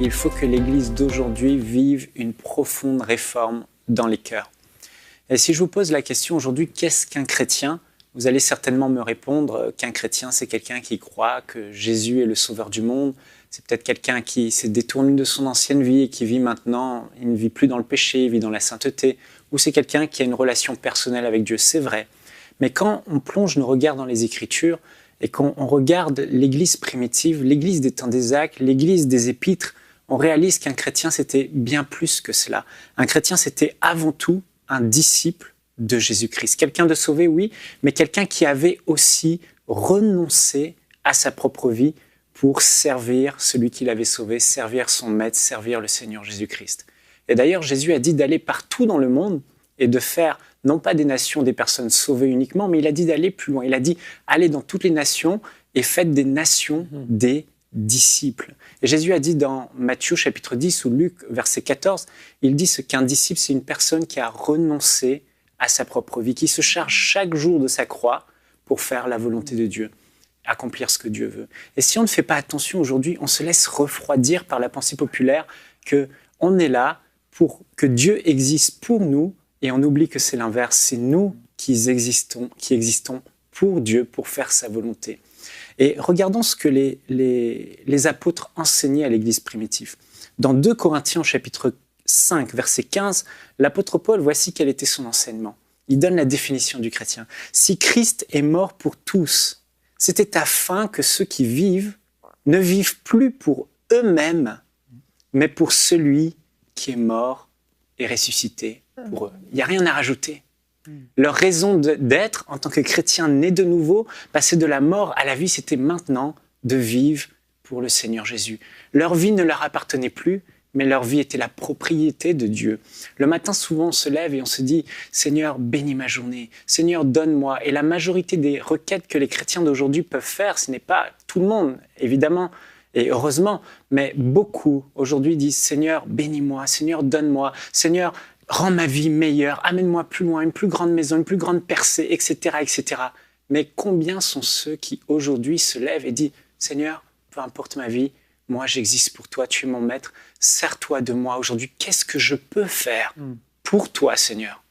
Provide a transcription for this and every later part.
il faut que l'Église d'aujourd'hui vive une profonde réforme dans les cœurs. Et si je vous pose la question aujourd'hui, qu'est-ce qu'un chrétien ? Vous allez certainement me répondre qu'un chrétien, c'est quelqu'un qui croit que Jésus est le sauveur du monde. C'est peut-être quelqu'un qui s'est détourné de son ancienne vie et qui vit maintenant, il ne vit plus dans le péché, il vit dans la sainteté. Ou c'est quelqu'un qui a une relation personnelle avec Dieu, c'est vrai. Mais quand on plonge nos regards dans les Écritures et qu'on regarde l'Église primitive, l'Église des temps des actes, l'Église des épîtres, on réalise qu'un chrétien, c'était bien plus que cela. Un chrétien, c'était avant tout un disciple de Jésus-Christ. Quelqu'un de sauvé, oui, mais quelqu'un qui avait aussi renoncé à sa propre vie pour servir celui qui l'avait sauvé, servir son maître, servir le Seigneur Jésus-Christ. Et d'ailleurs, Jésus a dit d'aller partout dans le monde et de faire, non pas des nations, des personnes sauvées uniquement, mais il a dit d'aller plus loin. Il a dit, allez dans toutes les nations et faites des nations des disciples. Et Jésus a dit dans Matthieu chapitre 10 ou Luc verset 14, il dit ce qu'un disciple, c'est une personne qui a renoncé à sa propre vie, qui se charge chaque jour de sa croix pour faire la volonté de Dieu, accomplir ce que Dieu veut. Et si on ne fait pas attention aujourd'hui, on se laisse refroidir par la pensée populaire qu'on est là pour que Dieu existe pour nous et on oublie que c'est l'inverse, c'est nous qui existons pour Dieu, pour faire sa volonté. Et regardons ce que les apôtres enseignaient à l'Église primitive. Dans 2 Corinthiens chapitre 5, verset 15, l'apôtre Paul, voici quel était son enseignement. Il donne la définition du chrétien. Si Christ est mort pour tous, c'était afin que ceux qui vivent ne vivent plus pour eux-mêmes, mais pour celui qui est mort et ressuscité pour eux. Il n'y a rien à rajouter. Leur raison d'être en tant que chrétiens nés de nouveau, passer de la mort à la vie, c'était maintenant de vivre pour le Seigneur Jésus. Leur vie ne leur appartenait plus, mais leur vie était la propriété de Dieu. Le matin, souvent, on se lève et on se dit « Seigneur, bénis ma journée. Seigneur, donne-moi. » Et la majorité des requêtes que les chrétiens d'aujourd'hui peuvent faire, ce n'est pas tout le monde, évidemment, et heureusement, mais beaucoup aujourd'hui disent « Seigneur, bénis-moi. Seigneur, donne-moi. Seigneur, rends ma vie meilleure. Amène-moi plus loin, une plus grande maison, une plus grande percée, etc. etc. » Mais combien sont ceux qui aujourd'hui se lèvent et disent « Seigneur, peu importe ma vie, moi, j'existe pour toi, tu es mon maître, sers-toi de moi aujourd'hui. Qu'est-ce que je peux faire pour toi, Seigneur ?»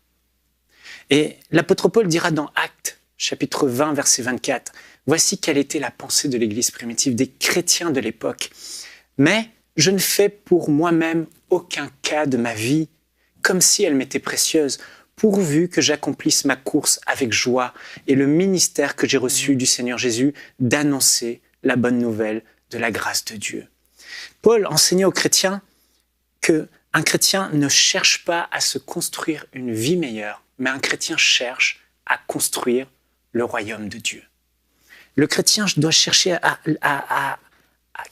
Et l'apôtre Paul dira dans Actes, chapitre 20, verset 24, « Voici quelle était la pensée de l'Église primitive, des chrétiens de l'époque. Mais je ne fais pour moi-même aucun cas de ma vie, comme si elle m'était précieuse, pourvu que j'accomplisse ma course avec joie et le ministère que j'ai reçu du Seigneur Jésus d'annoncer la bonne nouvelle de la grâce de Dieu. » Paul enseignait aux chrétiens qu'un chrétien ne cherche pas à se construire une vie meilleure, mais un chrétien cherche à construire le royaume de Dieu. Le chrétien doit chercher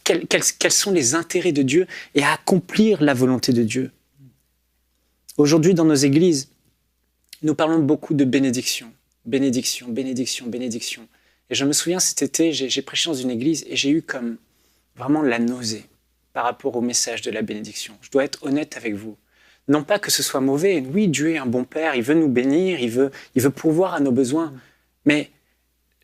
quels sont les intérêts de Dieu et à accomplir la volonté de Dieu. Aujourd'hui, dans nos églises, nous parlons beaucoup de bénédiction. Bénédiction, bénédiction, bénédiction. Et je me souviens, cet été, j'ai prêché dans une église et j'ai eu comme vraiment la nausée par rapport au message de la bénédiction. Je dois être honnête avec vous. Non pas que ce soit mauvais. Oui, Dieu est un bon Père, il veut nous bénir, il veut pourvoir à nos besoins. Mais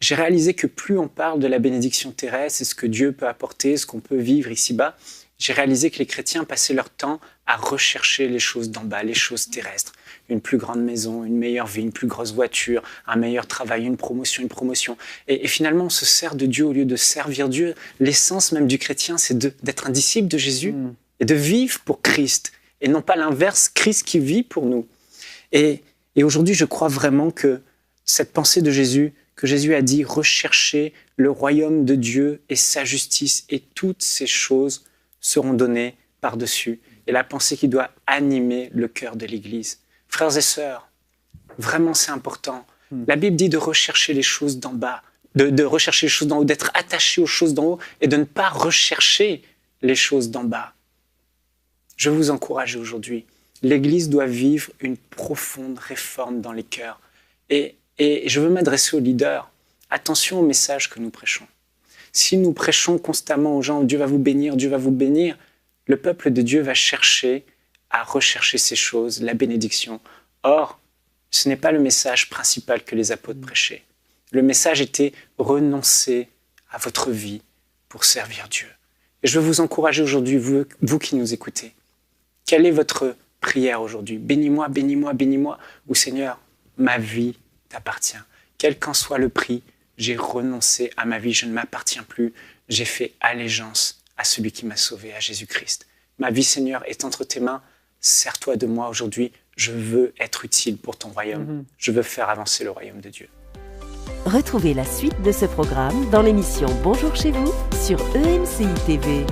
j'ai réalisé que plus on parle de la bénédiction terrestre et ce que Dieu peut apporter, ce qu'on peut vivre ici-bas, j'ai réalisé que les chrétiens passaient leur temps à rechercher les choses d'en bas, les choses terrestres. Une plus grande maison, une meilleure vie, une plus grosse voiture, un meilleur travail, une promotion. Et finalement, on se sert de Dieu au lieu de servir Dieu. L'essence même du chrétien, c'est d'être un disciple de Jésus et de vivre pour Christ. Et non pas l'inverse, Christ qui vit pour nous. Et aujourd'hui, je crois vraiment que cette pensée de Jésus, que Jésus a dit, recherchez le royaume de Dieu et sa justice, et toutes ces choses seront données par-dessus. Et la pensée qui doit animer le cœur de l'Église. Frères et sœurs, vraiment c'est important. La Bible dit de rechercher les choses d'en bas, de rechercher les choses d'en haut, d'être attaché aux choses d'en haut et de ne pas rechercher les choses d'en bas. Je vous encourage aujourd'hui. L'Église doit vivre une profonde réforme dans les cœurs. Et je veux m'adresser aux leaders. Attention au message que nous prêchons. Si nous prêchons constamment aux gens « Dieu va vous bénir, Dieu va vous bénir », le peuple de Dieu va chercher à rechercher ces choses, la bénédiction. Or, ce n'est pas le message principal que les apôtres prêchaient. Le message était « renoncer à votre vie pour servir Dieu ». Et je veux vous encourager aujourd'hui, vous qui nous écoutez. Quelle est votre prière aujourd'hui? Bénis-moi, bénis-moi, bénis-moi. Ou Seigneur, ma vie t'appartient. Quel qu'en soit le prix, j'ai renoncé à ma vie, je ne m'appartiens plus. J'ai fait allégeance à celui qui m'a sauvé, à Jésus-Christ. Ma vie, Seigneur, est entre tes mains. Sers-toi de moi aujourd'hui. Je veux être utile pour ton royaume. Je veux faire avancer le royaume de Dieu. Retrouvez la suite de ce programme dans l'émission Bonjour chez vous sur EMCI TV.